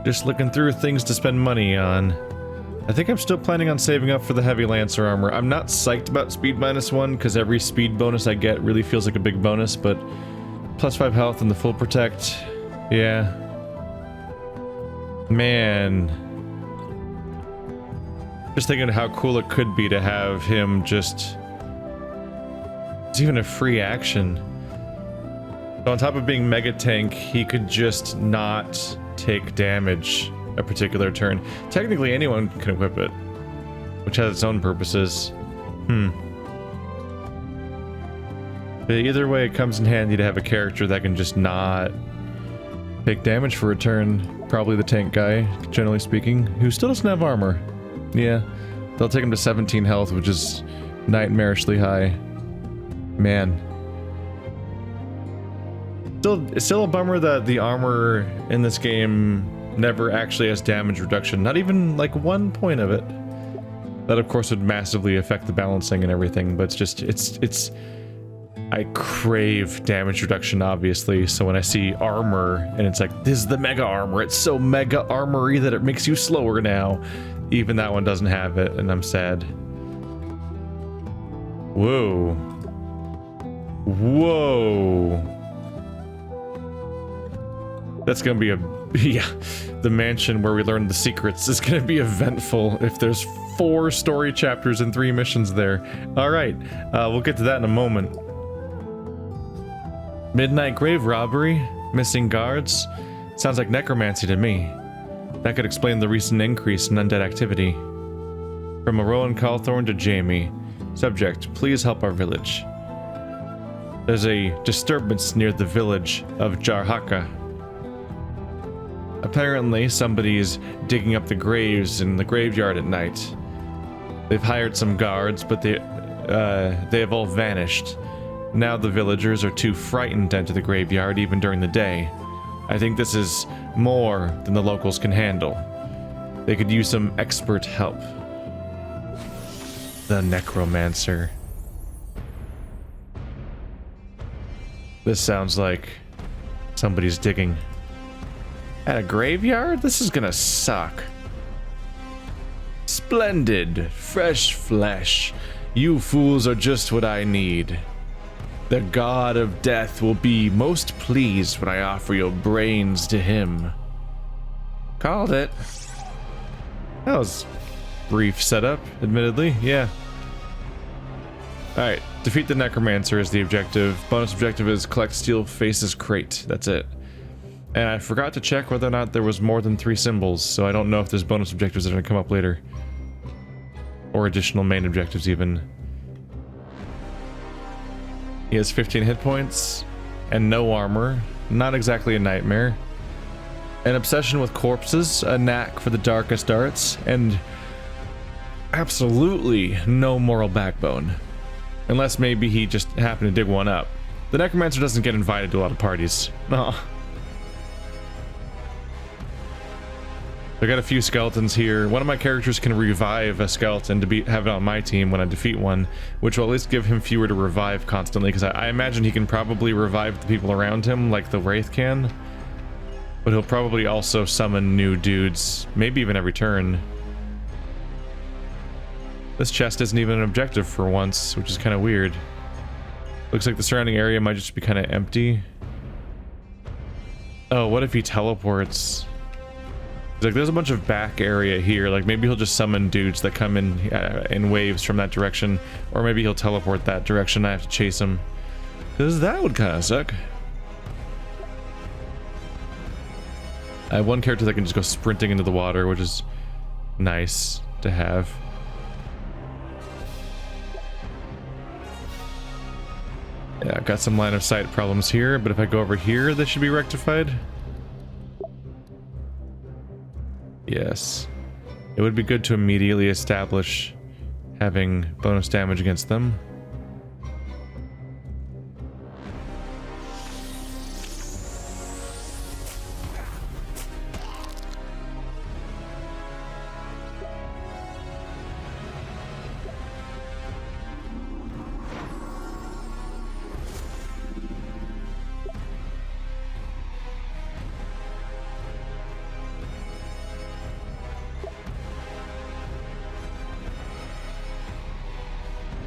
Just looking through things to spend money on. I think I'm still planning on saving up for the heavy lancer armor. I'm not psyched about speed -1 because every speed bonus I get really feels like a big bonus, but +5 health and the full protect, yeah. Man. Just thinking how cool it could be to have him just... It's even a free action. So on top of being mega tank, he could just not take damage a particular turn. Technically anyone can equip it, which has its own purposes. But either way, it comes in handy to have a character that can just not take damage for a turn. Probably the tank guy, generally speaking, who still doesn't have armor. Yeah, they'll take him to 17 health, which is nightmarishly high. Man. It's still a bummer that the armor in this game never actually has damage reduction. Not even like 1 point of it. That of course would massively affect the balancing and everything, but it's just, I crave damage reduction, obviously, so when I see armor, and it's like, this is the mega armor, it's so mega armory that it makes you slower now. Even that one doesn't have it, and I'm sad. Whoa. Whoa. That's gonna be a... yeah. The mansion where we learn the secrets is gonna be eventful if there's 4 story chapters and 3 missions there. Alright, we'll get to that in a moment. Midnight grave robbery? Missing guards? Sounds like necromancy to me. That could explain the recent increase in undead activity. From Rowan Cawthorn to Jamie. Subject, please help our village. There's a disturbance near the village of Jarhaka. Apparently, somebody's digging up the graves in the graveyard at night. They've hired some guards, but they have all vanished. Now the villagers are too frightened to enter the graveyard even during the day. I think this is more than the locals can handle. They could use some expert help. The Necromancer. This sounds like somebody's digging. At a graveyard? This is gonna suck. Splendid, fresh flesh. You fools are just what I need. The god of death will be most pleased when I offer your brains to him. Called it. That was brief setup, admittedly, yeah. Alright, defeat the Necromancer is the objective. Bonus objective is collect Steel Face's crate. That's it. And I forgot to check whether or not there was more than 3 symbols, so I don't know if there's bonus objectives that are going to come up later. Or additional main objectives, even. He has 15 hit points, and no armor. Not exactly a nightmare. An obsession with corpses, a knack for the darkest arts, and absolutely no moral backbone. Unless maybe he just happened to dig one up. The Necromancer doesn't get invited to a lot of parties. No. I got a few skeletons here. One of my characters can revive a skeleton to have it on my team when I defeat one, which will at least give him fewer to revive constantly, because I imagine he can probably revive the people around him like the Wraith can. But he'll probably also summon new dudes, maybe even every turn. This chest isn't even an objective for once, which is kind of weird. Looks like the surrounding area might just be kind of empty. Oh, what if he teleports? Like, there's a bunch of back area here. Like, maybe he'll just summon dudes that come in waves from that direction, or maybe he'll teleport that direction. I have to chase him, because that would kind of suck. I have one character that can just go sprinting into the water, which is nice to have. Yeah, I've got some line of sight problems here, but if I go over here, they should be rectified. Yes. It would be good to immediately establish having bonus damage against them.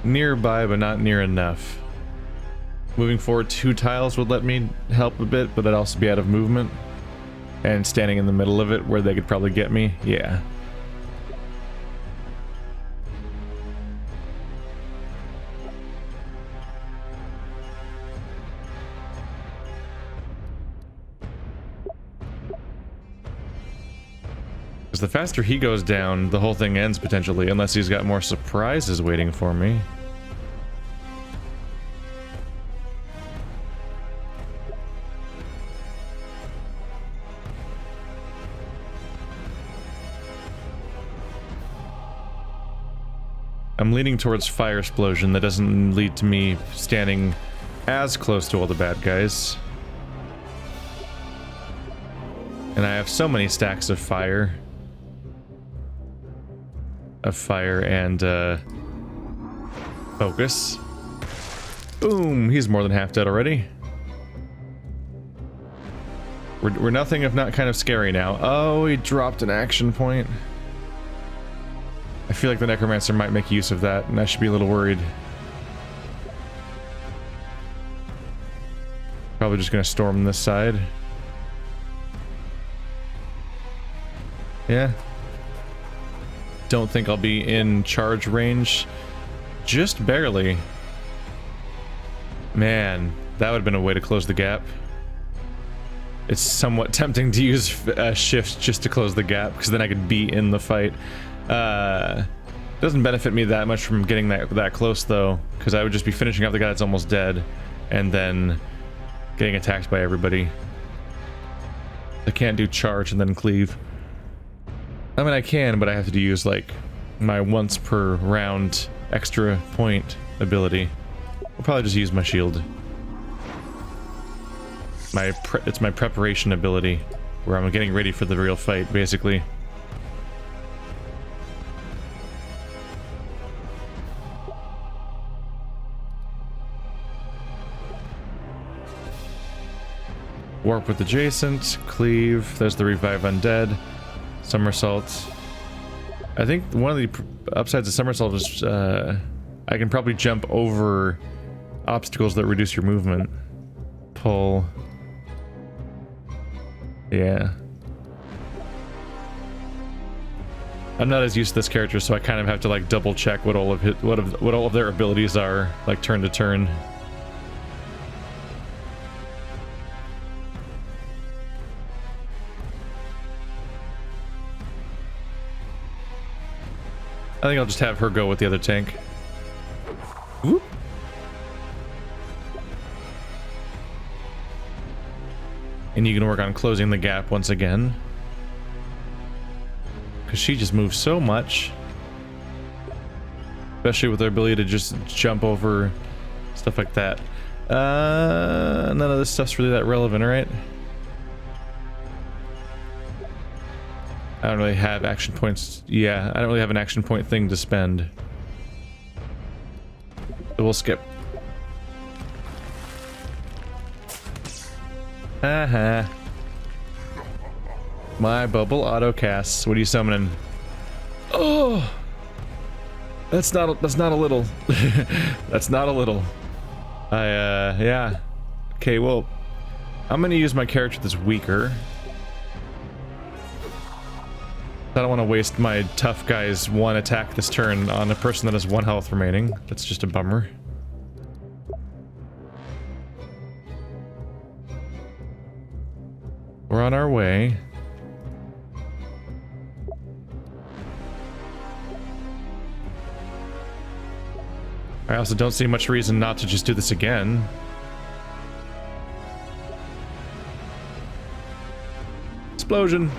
nearby, but not near enough. Moving forward 2 tiles would let me help a bit, but I'd also be out of movement. And standing in the middle of it where they could probably get me, yeah. Because the faster he goes down, the whole thing ends potentially, unless he's got more surprises waiting for me. I'm leaning towards fire explosion. That doesn't lead to me standing as close to all the bad guys. And I have so many stacks of fire. And focus. Boom! He's more than half dead already. We're nothing if not kind of scary now. Oh, he dropped an action point. I feel like the Necromancer might make use of that, and I should be a little worried. Probably just gonna storm this side. Yeah. Don't think I'll be in charge range. Just barely. Man, that would have been a way to close the gap. It's somewhat tempting to use shift just to close the gap, because then I could be in the fight. Doesn't benefit me that much from getting that close though, because I would just be finishing up the guy that's almost dead, and then getting attacked by everybody. I can't do charge and then cleave. I mean, I can, but I have to use like my once per round extra point ability. I'll probably just use my shield. It's my preparation ability, where I'm getting ready for the real fight, basically. Warp with adjacent, cleave, there's the revive undead, somersault. I think one of the upsides of somersault is I can probably jump over obstacles that reduce your movement. Pull. Yeah. I'm not as used to this character, so I kind of have to like double check what all of their abilities are, like turn to turn. I think I'll just have her go with the other tank. Whoop. And you can work on closing the gap once again. Because she just moves so much. Especially with her ability to just jump over stuff like that. None of this stuff's really that relevant, right? I don't really have action points. Yeah, I don't really have an action point thing to spend. So we'll skip. Aha. My bubble auto casts. What are you summoning? Oh, that's not a little. That's not a little. Yeah. Okay, well, I'm gonna use my character that's weaker. I don't want to waste my tough guy's one attack this turn on a person that has 1 health remaining. That's just a bummer. We're on our way. I also don't see much reason not to just do this again. Explosion!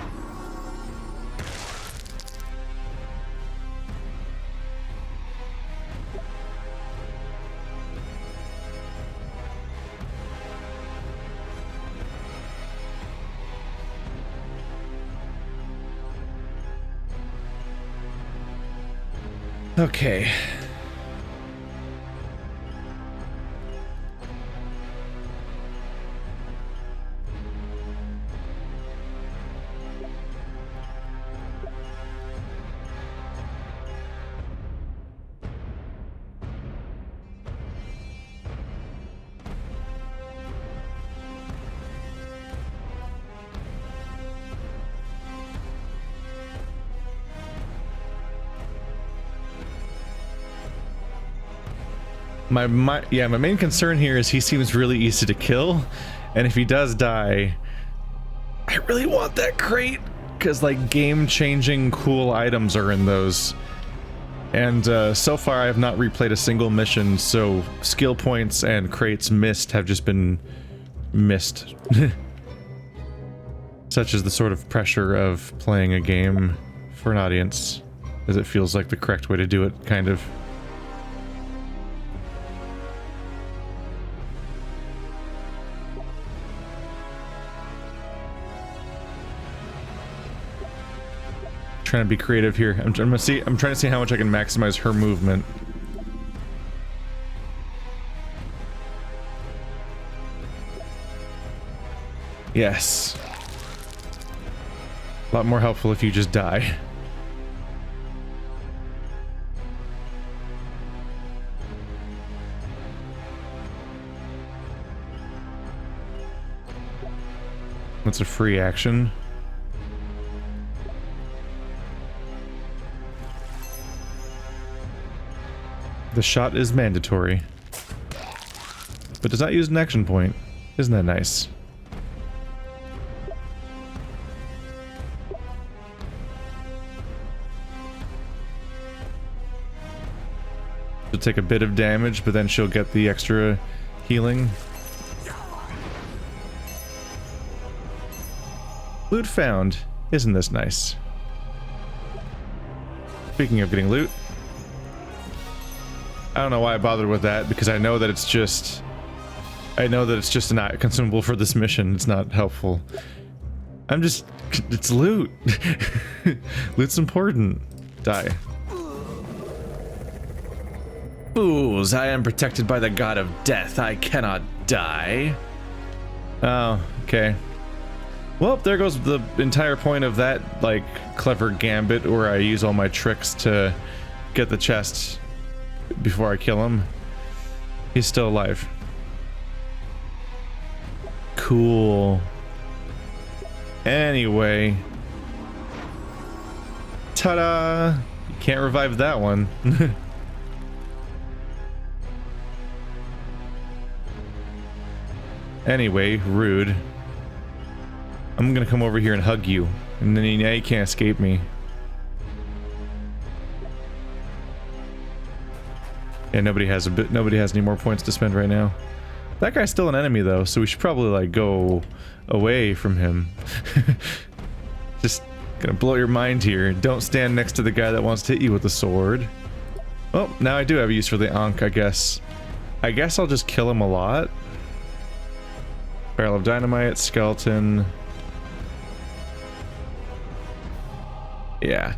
Okay. My main concern here is he seems really easy to kill, and if he does die, I really want that crate, because like game-changing cool items are in those. And so far I have not replayed a single mission, so skill points and crates missed have just been missed. Such is the sort of pressure of playing a game for an audience, as it feels like the correct way to do it, kind of. Trying to be creative here. I'm trying to see how much I can maximize her movement. Yes. A lot more helpful if you just die. That's a free action. The shot is mandatory, but does not use an action point. Isn't that nice? She'll take a bit of damage, but then she'll get the extra healing. Loot found. Isn't this nice? Speaking of getting loot, I don't know why I bothered with that, because I know that it's just an consumable for this mission. It's not helpful. It's loot. Loot's important. Die. Fools, I am protected by the god of death. I cannot die. Oh, okay. Well, there goes the entire point of that, like, clever gambit where I use all my tricks to get the chest before I kill him. He's still alive. Cool. Anyway. Ta-da! You can't revive that one. Anyway, rude. I'm gonna come over here and hug you, and then now you can't escape me. Yeah, nobody has any more points to spend right now. That guy's still an enemy though, so we should probably like go away from him. Just gonna blow your mind here. Don't stand next to the guy that wants to hit you with a sword. Oh, now I do have a use for the Ankh, I guess. I guess I'll just kill him a lot. Barrel of dynamite, skeleton. Yeah.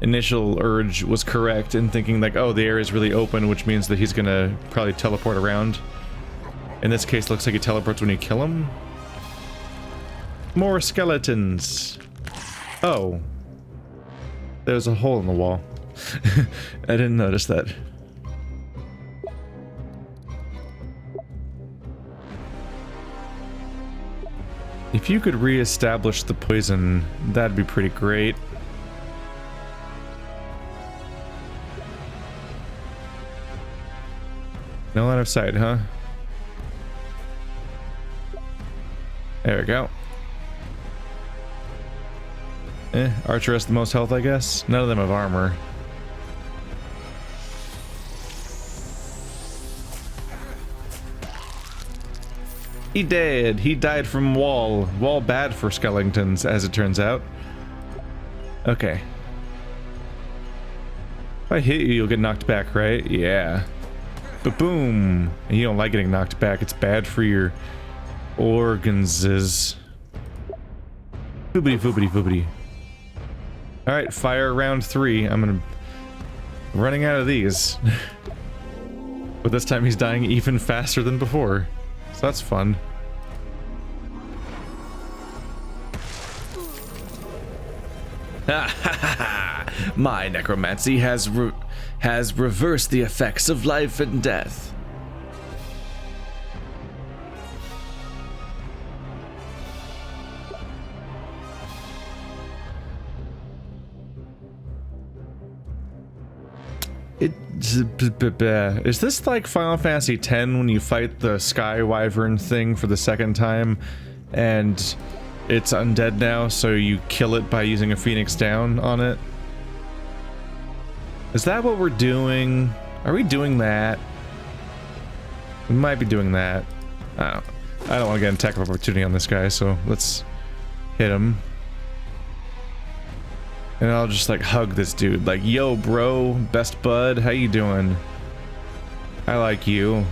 Initial urge was correct in thinking like, oh, the area is really open, which means that he's gonna probably teleport around. In this case, looks like he teleports when you kill him. More skeletons. Oh. There's a hole in the wall. I didn't notice that. If you could re-establish the poison, that'd be pretty great. No line of sight, huh? There we go. Archer has the most health, I guess. None of them have armor. He did. He died from wall. Wall bad for skeletons, as it turns out. Okay. If I hit you, you'll get knocked back, right? Yeah. Ba-boom! And you don't like getting knocked back. It's bad for your organs. Foobity, foobity, foobity. Alright, fire round 3. I'm running out of these. But this time he's dying even faster than before. So that's fun. My necromancy has reversed the effects of life and death. Is this like Final Fantasy X when you fight the Sky Wyvern thing for the second time and it's undead now, so you kill it by using a Phoenix Down on it? Is that what we're doing? Are we doing that? We might be doing that. I don't want to get an attack of opportunity on this guy, so let's hit him. And I'll just like hug this dude, like, yo bro, best bud, how you doing? I like you.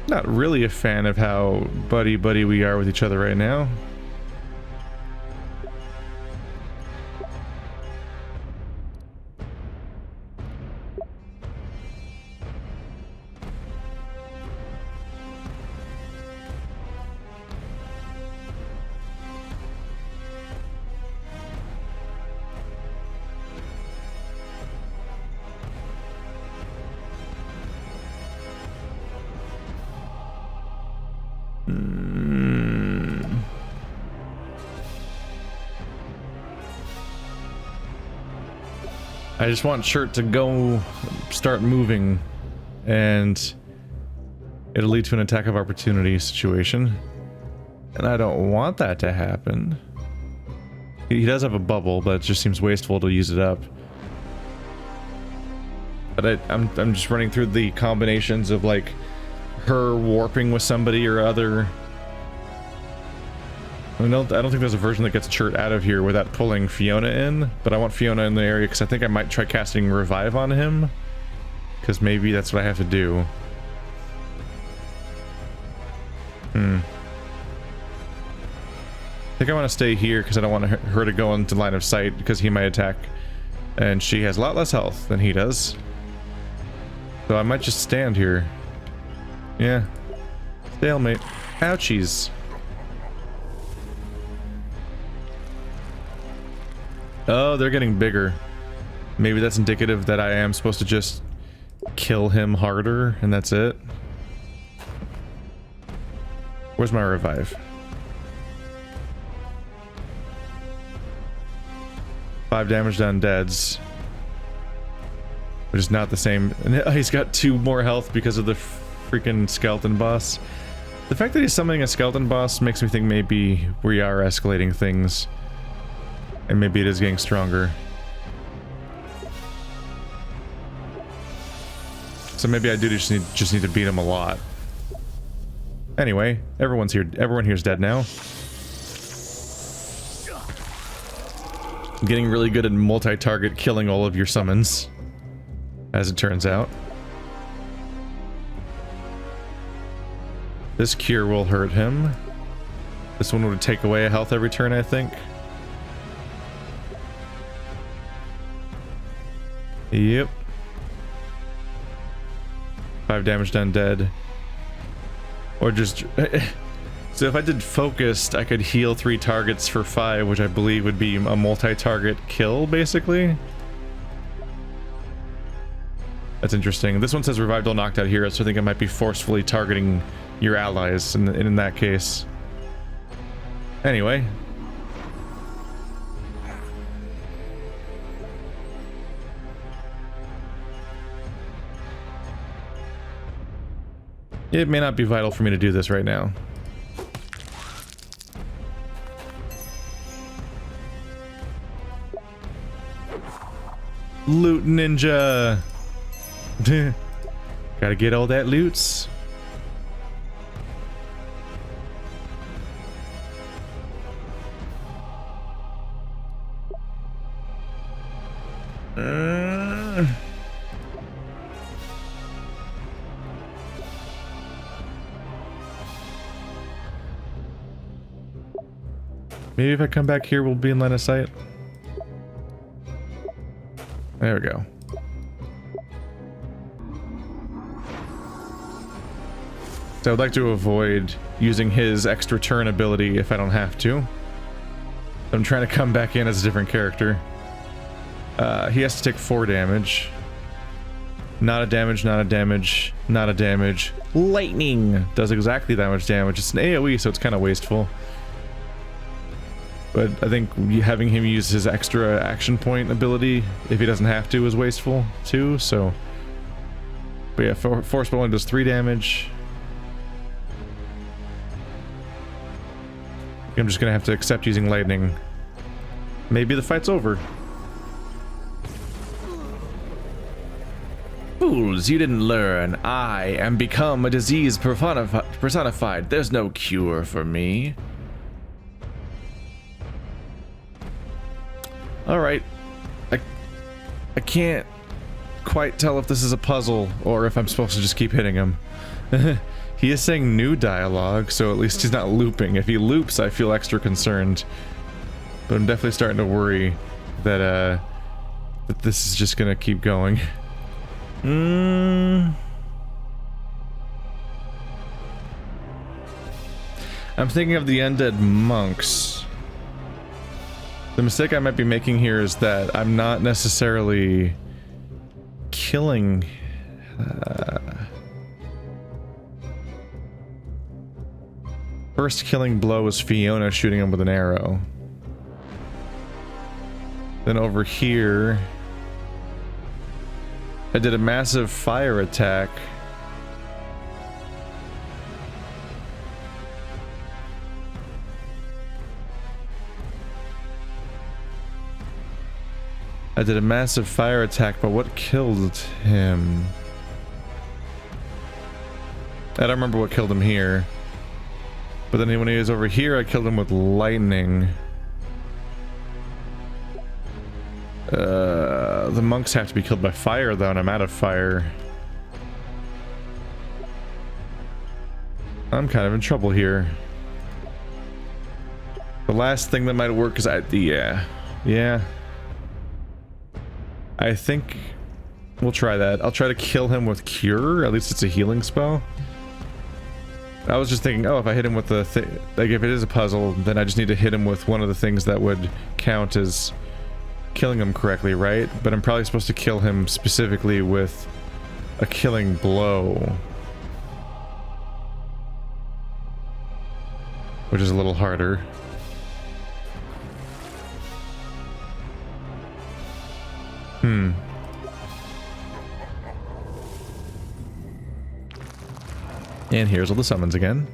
Not really a fan of how buddy we are with each other right now. I just want Shirt to go start moving, and it'll lead to an attack of opportunity situation. And I don't want that to happen. He does have a bubble, but it just seems wasteful to use it up. But I'm just running through the combinations of like her warping with somebody or other. I don't think there's a version that gets Chert out of here without pulling Fiona in, but I want Fiona in the area because I think I might try casting Revive on him, because maybe that's what I have to do. I think I want to stay here because I don't want her to go into line of sight because he might attack, and she has a lot less health than he does. So I might just stand here. Yeah. Stalemate. Ouchies. Oh, they're getting bigger. Maybe that's indicative that I am supposed to just kill him harder, and that's it. Where's my revive? 5 damage to undeads. Which is not the same. He's got 2 more health because of the freaking skeleton boss. The fact that he's summoning a skeleton boss makes me think maybe we are escalating things. And maybe it is getting stronger. So maybe I do just need to beat him a lot. Anyway, everyone's here. Everyone here's dead now. I'm getting really good at multi-target killing all of your summons, as it turns out. This cure will hurt him. This one would take away a health every turn, I think. Yep. 5 damage to undead. Or just... So if I did focused, I could heal 3 targets for 5, which I believe would be a multi-target kill, basically. That's interesting. This one says revived all knocked out heroes, so I think I might be forcefully targeting your allies in that case. Anyway. It may not be vital for me to do this right now. Loot ninja! Gotta get all that loots. Maybe if I come back here, we'll be in line of sight. There we go. So I'd like to avoid using his extra turn ability if I don't have to. I'm trying to come back in as a different character. He has to take 4 damage. Not a damage, not a damage, not a damage. Lightning does exactly that much damage. It's an AoE, so it's kind of wasteful. But I think having him use his extra action point ability, if he doesn't have to, is wasteful too, so... But yeah, Force Bow only does 3 damage. I'm just gonna have to accept using lightning. Maybe the fight's over. Fools, you didn't learn. I am become a disease personified. There's no cure for me. Alright. I can't quite tell if this is a puzzle or if I'm supposed to just keep hitting him. He is saying new dialogue, so at least he's not looping. If he loops, I feel extra concerned. But I'm definitely starting to worry that this is just gonna keep going. I'm thinking of the undead monks. The mistake I might be making here is that I'm not necessarily killing... First killing blow was Fiona shooting him with an arrow. Then over here... I did a massive fire attack. I did a massive fire attack, but what killed him? I don't remember what killed him here. But then when he was over here, I killed him with lightning. The monks have to be killed by fire, though, and I'm out of fire. I'm kind of in trouble here. The last thing that might work is yeah. I think we'll try that. I'll try to kill him with Cure. At least it's a healing spell. I was just thinking, oh, if I hit him with the thing, like if it is a puzzle, then I just need to hit him with one of the things that would count as killing him correctly, right? But I'm probably supposed to kill him specifically with a killing blow, which is a little harder. And here's all the summons again,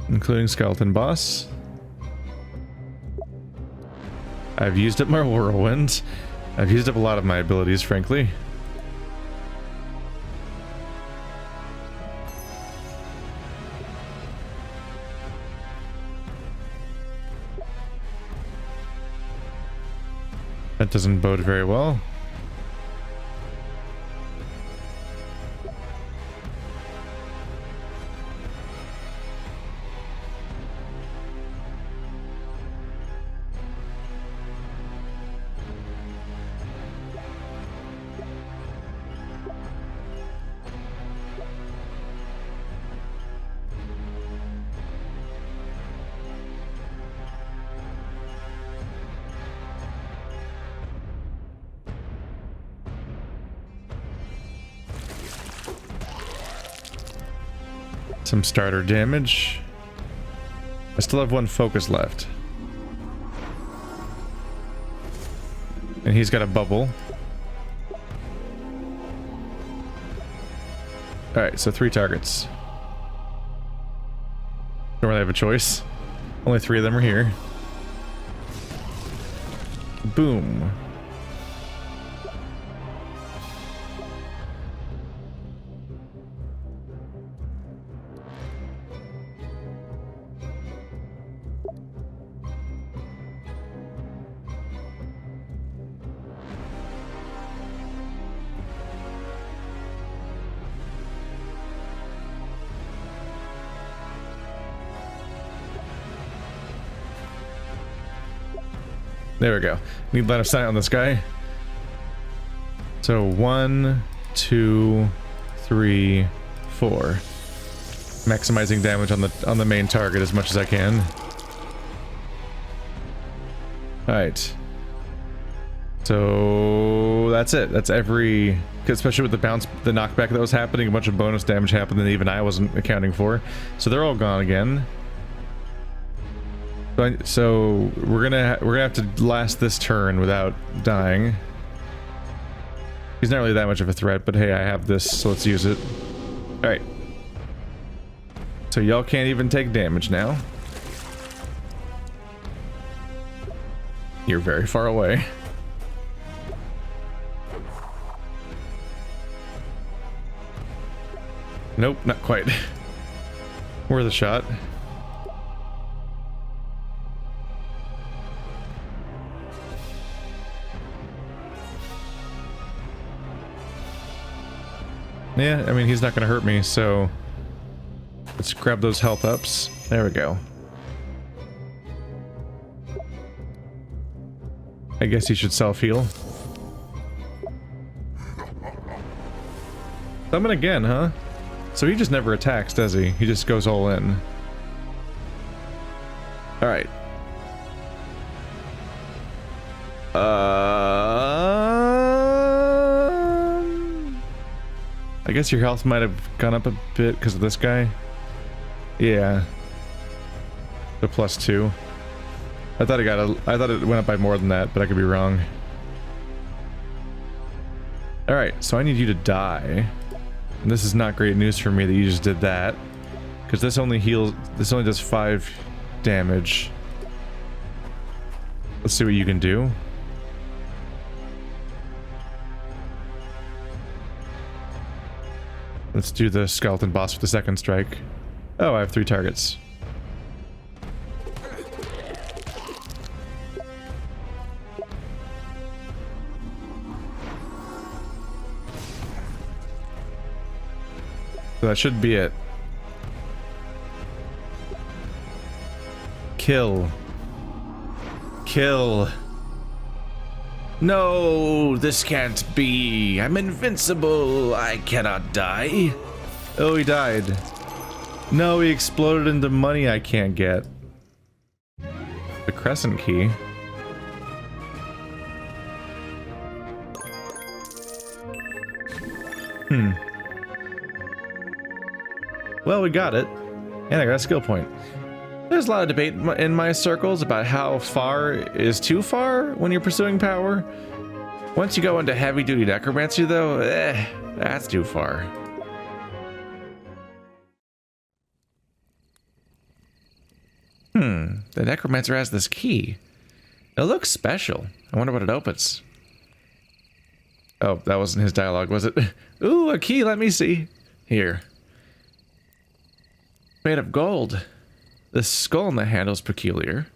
including Skeleton Boss. I've used up my whirlwind. I've used up a lot of my abilities, frankly. That doesn't bode very well. Some starter damage. I still have 1 focus left. And he's got a bubble. Alright, so 3 targets. Don't really have a choice. Only 3 of them are here. Boom. There we go. Need line of sight on this guy. So 1, 2, 3, 4. Maximizing damage on the main target as much as I can. Alright. So that's it. That's every, especially with the bounce, the knockback that was happening, a bunch of bonus damage happened that even I wasn't accounting for. So they're all gone again. So we're gonna have to last this turn without dying. He's not really that much of a threat, but hey, I have this, so let's use it. All right. So y'all can't even take damage now. You're very far away. Nope, not quite. Worth a shot. Yeah, I mean, he's not gonna hurt me, so let's grab those health ups. There we go. I guess he should self-heal. Summon again, huh? So he just never attacks, does he? He just goes all in. Alright. I guess your health might have gone up a bit because of this guy. Yeah. The +2. I thought it went up by more than that, but I could be wrong. Alright, so I need you to die. And this is not great news for me that you just did that. Because this only does 5 damage. Let's see what you can do. Let's do the skeleton boss with the second strike. Oh, I have 3 targets. So that should be it. Kill. Kill. No, this can't be. I'm invincible. I cannot die. Oh, he died. No, he exploded into money I can't get. The crescent key. Well, we got it. And I got a skill point. There's a lot of debate in my circles about how far is too far when you're pursuing power. Once you go into heavy-duty necromancy, though, that's too far. The necromancer has this key. It looks special. I wonder what it opens. Oh, that wasn't his dialogue, was it? Ooh, a key, let me see. Here. Made of gold. The skull in the handle is peculiar.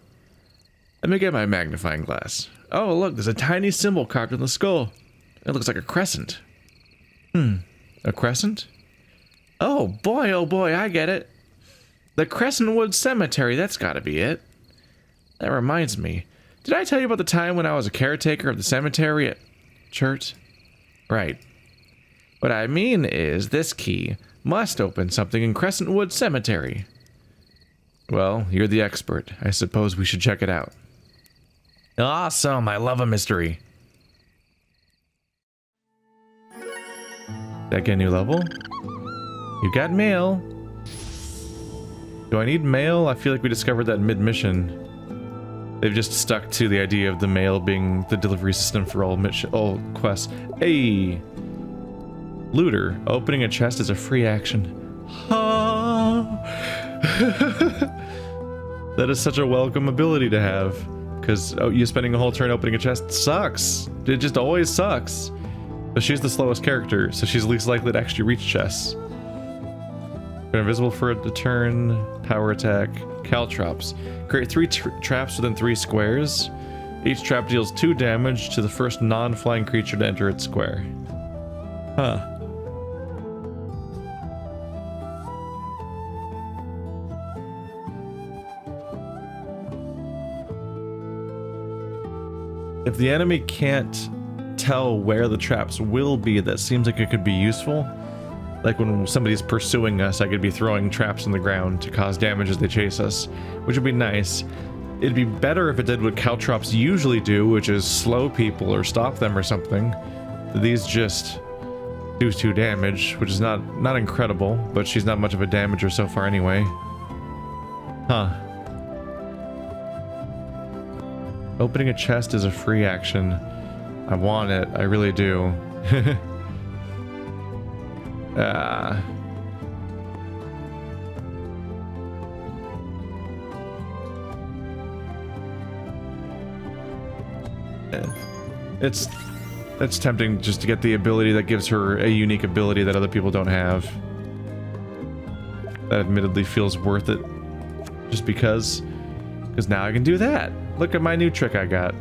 Let me get my magnifying glass. Oh, look, there's a tiny symbol carved in the skull. It looks like a crescent. A crescent? Oh boy, I get it. The Crescentwood Cemetery, that's gotta be it. That reminds me. Did I tell you about the time when I was a caretaker of the cemetery at church? Right. What I mean is, this key must open something in Crescentwood Cemetery. Well, you're the expert. I suppose we should check it out. Awesome, I love a mystery. Did I get a new level? You got mail. Do I need mail? I feel like we discovered that mid-mission. They've just stuck to the idea of the mail being the delivery system for all quests. Hey! Looter. Opening a chest is a free action. That is such a welcome ability to have. Because you spending a whole turn opening a chest sucks. It just always sucks. But she's the slowest character, so she's least likely to actually reach chests. They're invisible for a turn. Power attack. Caltrops. Create 3 traps within 3 squares. Each trap deals 2 damage to the first non-flying creature to enter its square. Huh. If the enemy can't tell where the traps will be, that seems like it could be useful. Like when somebody's pursuing us, I could be throwing traps in the ground to cause damage as they chase us, which would be nice. It'd be better if it did what caltrops usually do, which is slow people or stop them or something. these just do 2 damage, which is not incredible, but she's not much of a damager so far anyway. Huh. Opening a chest is a free action. I want it. I really do. It's tempting just to get the ability that gives her a unique ability that other people don't have. That admittedly feels worth it. Just because now I can do that. Look at my new trick I got.